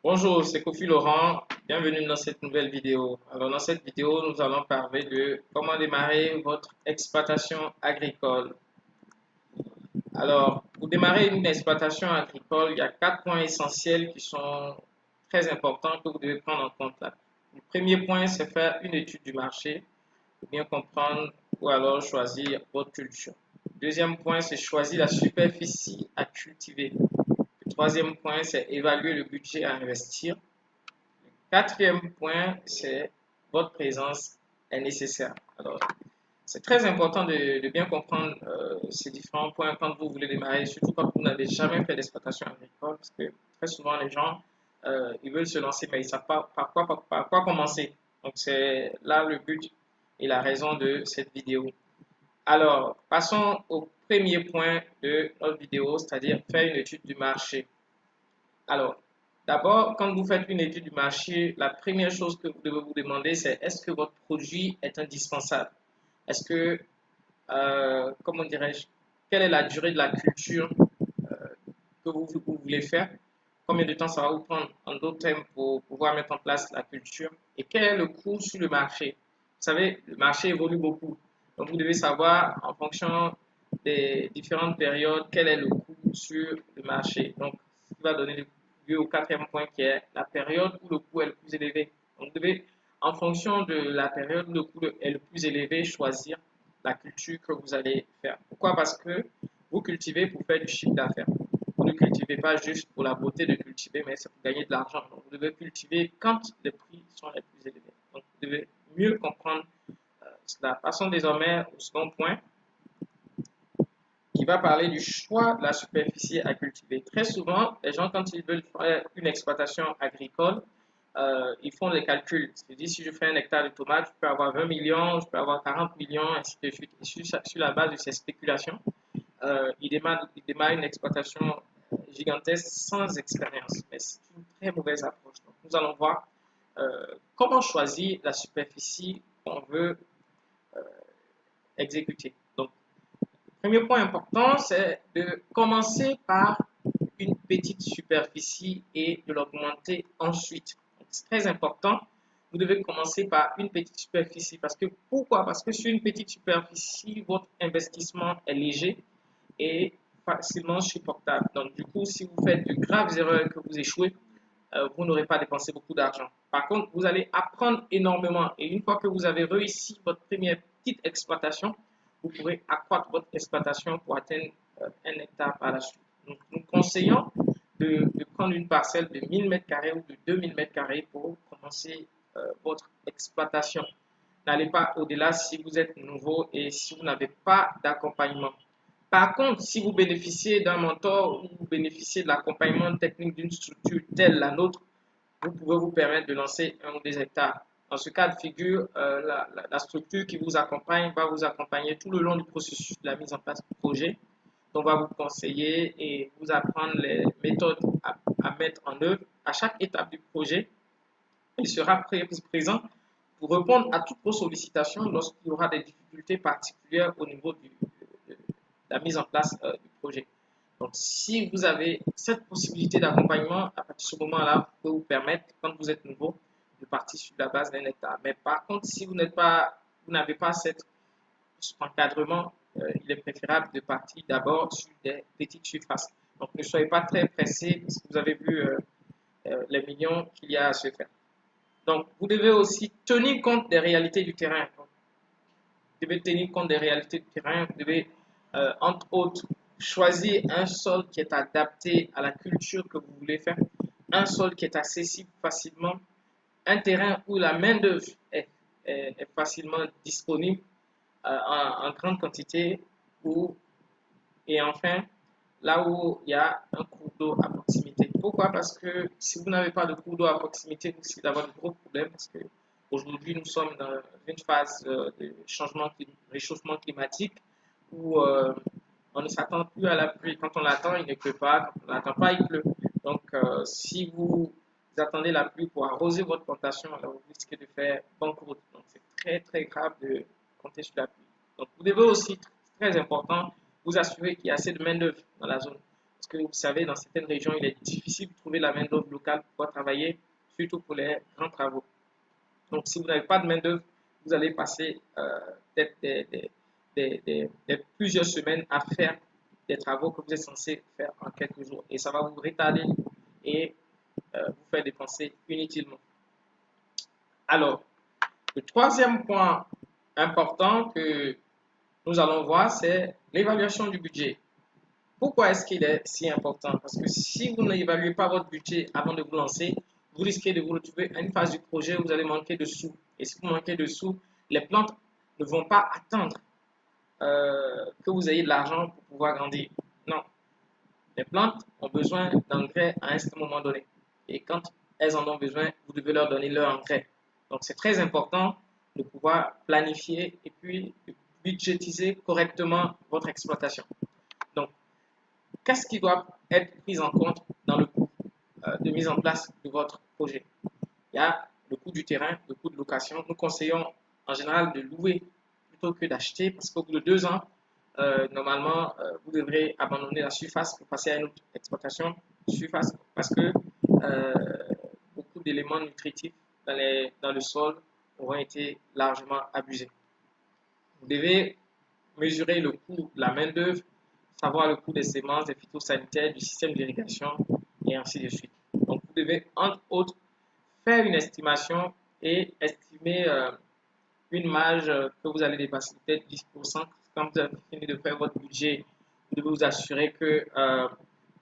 Bonjour, c'est Kofi Laurent. Bienvenue dans cette nouvelle vidéo. Alors, dans cette vidéo, nous allons parler de comment démarrer votre exploitation agricole. Alors, pour démarrer une exploitation agricole, il y a quatre points essentiels qui sont très importants que vous devez prendre en compte là. Le premier point, c'est faire une étude du marché pour bien comprendre ou alors choisir votre culture. Le deuxième point, c'est choisir la superficie à cultiver. Le troisième point, c'est évaluer le budget à investir. Quatrième point, c'est votre présence est nécessaire. Alors, c'est très important de bien comprendre ces différents points quand vous voulez démarrer, surtout quand vous n'avez jamais fait d'exploitation agricole, parce que très souvent les gens, ils veulent se lancer, mais ils ne savent pas par quoi commencer. Donc, c'est là le but et la raison de cette vidéo. Alors, passons au premier point de notre vidéo, c'est-à-dire faire une étude du marché. Alors, d'abord, quand vous faites une étude du marché, la première chose que vous devez vous demander, c'est est-ce que votre produit est indispensable? Est-ce que, comment dirais-je, quelle est la durée de la culture que vous voulez faire? Combien de temps ça va vous prendre en d'autres termes pour pouvoir mettre en place la culture? Et quel est le coût sur le marché? Vous savez, le marché évolue beaucoup. Donc, vous devez savoir en fonction des différentes périodes quel est le coût sur le marché. Donc, ce qui va donner lieu au quatrième point qui est la période où le coût est le plus élevé. Donc, vous devez, en fonction de la période où le coût est le plus élevé, choisir la culture que vous allez faire. Pourquoi? Parce que vous cultivez pour faire du chiffre d'affaires. Vous ne cultivez pas juste pour la beauté de cultiver, mais c'est pour gagner de l'argent. Donc, vous devez cultiver quand les prix sont les plus élevés. Donc, vous devez mieux comprendre cela. Passons désormais au second point qui va parler du choix de la superficie à cultiver. Très souvent, les gens, quand ils veulent faire une exploitation agricole, ils font des calculs. C'est-à-dire, si je fais un hectare de tomates, je peux avoir 20 millions, je peux avoir 40 millions, ainsi de suite. Et sur la base de ces spéculations, il démarre une exploitation gigantesque sans expérience. Mais c'est une très mauvaise approche. Donc, nous allons voir comment choisir la superficie qu'on veut euh, exécuter. Donc, le premier point important, c'est de commencer par une petite superficie et de l'augmenter ensuite. C'est très important. Vous devez commencer par une petite superficie. Pourquoi? Parce que sur une petite superficie, votre investissement est léger et facilement supportable. Donc, du coup, si vous faites de graves erreurs et que vous échouez, vous n'aurez pas dépensé beaucoup d'argent. Par contre, vous allez apprendre énormément. Et une fois que vous avez réussi votre première petite exploitation, vous pourrez accroître votre exploitation pour atteindre 1 hectare par la suite. Donc, nous conseillons de prendre une parcelle de 1000 m² ou de 2000 m² pour commencer votre exploitation. N'allez pas au-delà si vous êtes nouveau et si vous n'avez pas d'accompagnement. Par contre, si vous bénéficiez d'un mentor ou vous bénéficiez de l'accompagnement technique d'une structure telle la nôtre, vous pouvez vous permettre de lancer 1 ou 2 hectares. Dans ce cas de figure, la structure qui vous accompagne va vous accompagner tout le long du processus de la mise en place du projet. On va vous conseiller et vous apprendre les méthodes à mettre en œuvre à chaque étape du projet. Il sera présent pour répondre à toutes vos sollicitations lorsqu'il y aura des difficultés particulières au niveau de la mise en place du projet. Donc, si vous avez cette possibilité d'accompagnement, à partir de ce moment-là, vous pouvez vous permettre, quand vous êtes nouveau, de partir sur la base d'1 hectare. Mais par contre, si vous n'avez pas cet encadrement, il est préférable de partir d'abord sur des petites surfaces. Donc, ne soyez pas très pressé parce que vous avez vu les millions qu'il y a à se faire. Donc, vous devez aussi tenir compte des réalités du terrain. Donc, vous devez tenir compte des réalités du terrain. Vous devez, entre autres, choisir un sol qui est adapté à la culture que vous voulez faire, un sol qui est accessible facilement, un terrain où la main-d'œuvre est facilement disponible en grande quantité, où, et enfin, là où il y a un cours d'eau à proximité. Pourquoi? Parce que si vous n'avez pas de cours d'eau à proximité, vous risquez d'avoir de gros problèmes parce que aujourd'hui nous sommes dans une phase de réchauffement climatique où on ne s'attend plus à la pluie. Quand on l'attend, il ne pleut pas. Quand on ne l'attend pas, il pleut. Donc, si vous attendez la pluie pour arroser votre plantation, alors vous risquez de faire banqueroute. Donc, c'est très, très grave de compter sur la pluie. Donc, vous devez aussi, très important, vous assurer qu'il y a assez de main-d'œuvre dans la zone. Parce que vous savez, dans certaines régions, il est difficile de trouver la main-d'œuvre locale pour pouvoir travailler, surtout pour les grands travaux. Donc, si vous n'avez pas de main-d'œuvre, vous allez passer peut-être plusieurs semaines à faire des travaux que vous êtes censé faire en quelques jours. Et ça va vous retarder et vous faire dépenser inutilement. Alors, le troisième point important que nous allons voir, c'est l'évaluation du budget. Pourquoi est-ce qu'il est si important? Parce que si vous n'évaluez pas votre budget avant de vous lancer, vous risquez de vous retrouver à une phase du projet où vous allez manquer de sous. Et si vous manquez de sous, les plantes ne vont pas attendre que vous ayez de l'argent pour pouvoir grandir. Non, les plantes ont besoin d'engrais à un certain moment donné. Et quand elles en ont besoin, vous devez leur donner leur engrais. Donc c'est très important de pouvoir planifier et puis de budgétiser correctement votre exploitation. Donc, qu'est-ce qui doit être pris en compte dans le coût de mise en place de votre projet? Il y a le coût du terrain, le coût de location. Nous conseillons en général de louer plutôt que d'acheter parce qu'au bout de 2 ans, normalement, vous devrez abandonner la surface pour passer à une autre exploitation surface parce que beaucoup d'éléments nutritifs dans le sol auront été largement abusés. Vous devez mesurer le coût de la main-d'œuvre, savoir le coût des semences, des phytosanitaires, du système d'irrigation et ainsi de suite. Donc, vous devez, entre autres, faire une estimation et estimer une marge que vous allez dépasser peut-être 10%. Quand vous avez fini de faire votre budget, vous devez vous assurer que,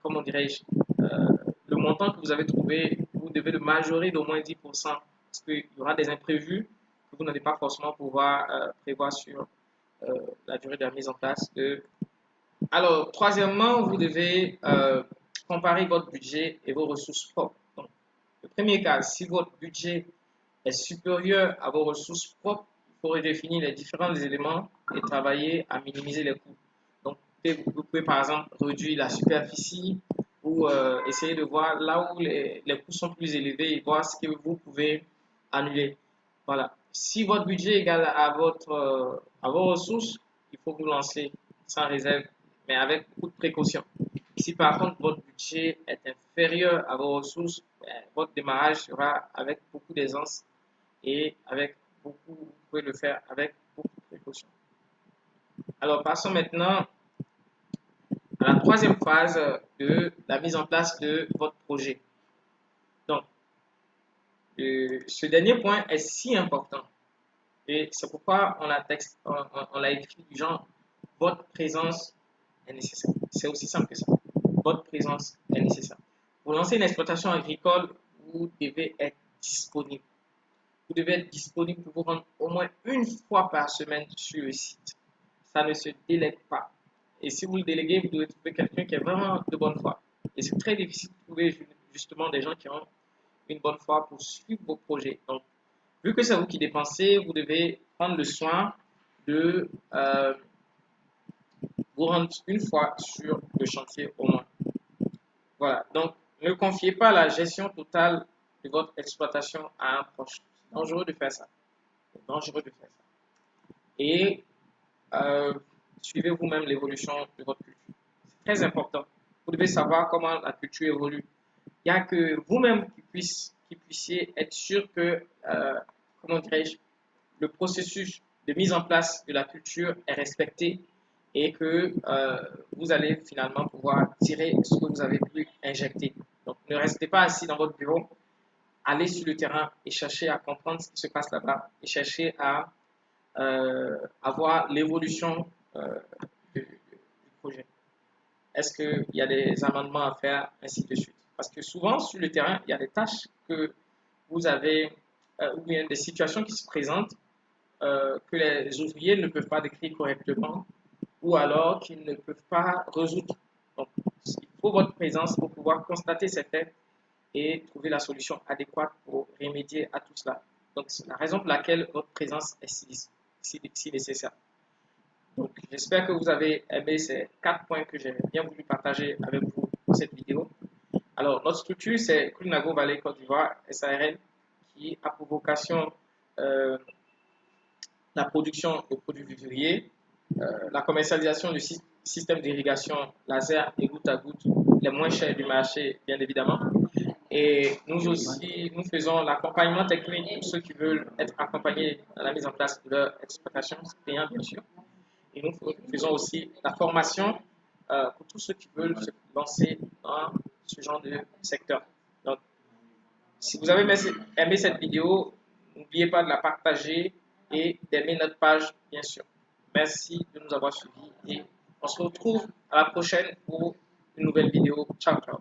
comment dirais-je, le montant que vous avez trouvé, vous devez le majorer d'au moins 10% parce qu'il y aura des imprévus que vous n'allez pas forcément pouvoir prévoir sur la durée de la mise en place. Alors, troisièmement, vous devez comparer votre budget et vos ressources propres. Donc, le premier cas, si votre budget est supérieur à vos ressources propres, il faut redéfinir les différents éléments et travailler à minimiser les coûts. Donc, vous pouvez par exemple réduire la superficie ou essayer de voir là où les coûts sont plus élevés et voir ce que vous pouvez annuler. Voilà. Si votre budget est égal à vos ressources, il faut vous lancer sans réserve, mais avec beaucoup de précautions. Si par contre votre budget est inférieur à vos ressources, votre démarrage sera avec beaucoup d'aisance et avec vous pouvez le faire avec beaucoup de précautions. Alors passons maintenant à la troisième phase de la mise en place de votre projet. Donc, ce dernier point est si important et c'est pourquoi on l'a écrit du genre votre présence est nécessaire. C'est aussi simple que ça. Votre présence est nécessaire. Pour lancer une exploitation agricole, vous devez être disponible. Vous devez être disponible pour vous rendre au moins une fois par semaine sur le site. Ça ne se délègue pas. Et si vous le déléguez, vous devez trouver quelqu'un qui est vraiment de bonne foi. Et c'est très difficile de trouver justement des gens qui ont une bonne foi pour suivre vos projets. Donc, vu que c'est vous qui dépensez, vous devez prendre le soin de vous rendre une fois sur le chantier au moins. Voilà. Donc, ne confiez pas la gestion totale de votre exploitation à un proche. C'est dangereux de faire ça. C'est dangereux de faire ça. Et suivez vous-même l'évolution de votre culture. C'est très important. Vous devez savoir comment la culture évolue. Il n'y a que vous-même qui puissiez être sûr que, comment dirais-je, le processus de mise en place de la culture est respecté et que vous allez finalement pouvoir tirer ce que vous avez pu injecter. Donc, ne restez pas assis dans votre bureau, allez sur le terrain et cherchez à comprendre ce qui se passe là-bas et cherchez à avoir l'évolution du projet. Est-ce qu'il y a des amendements à faire, ainsi de suite. Parce que souvent, sur le terrain, il y a des tâches que vous avez, ou bien des situations qui se présentent que les ouvriers ne peuvent pas décrire correctement ou alors qu'ils ne peuvent pas résoudre. Donc, il faut votre présence pour pouvoir constater ces faits et trouver la solution adéquate pour remédier à tout cela. Donc, c'est la raison pour laquelle votre présence est si nécessaire. Donc, j'espère que vous avez aimé ces 4 points que j'ai bien voulu partager avec vous dans cette vidéo. Alors, notre structure, c'est Kulnago Valley Côte d'Ivoire, SARL, qui a pour vocation la production de produits vivriers, la commercialisation du système d'irrigation laser et goutte à goutte les moins chers du marché, bien évidemment. Et nous aussi, nous faisons l'accompagnement technique pour ceux qui veulent être accompagnés dans la mise en place de leur exploitation, c'est payant bien sûr. Et nous faisons aussi la formation pour tous ceux qui veulent se lancer dans ce genre de secteur. Donc, si vous avez aimé cette vidéo, n'oubliez pas de la partager et d'aimer notre page, bien sûr. Merci de nous avoir suivis et on se retrouve à la prochaine pour une nouvelle vidéo. Ciao, ciao.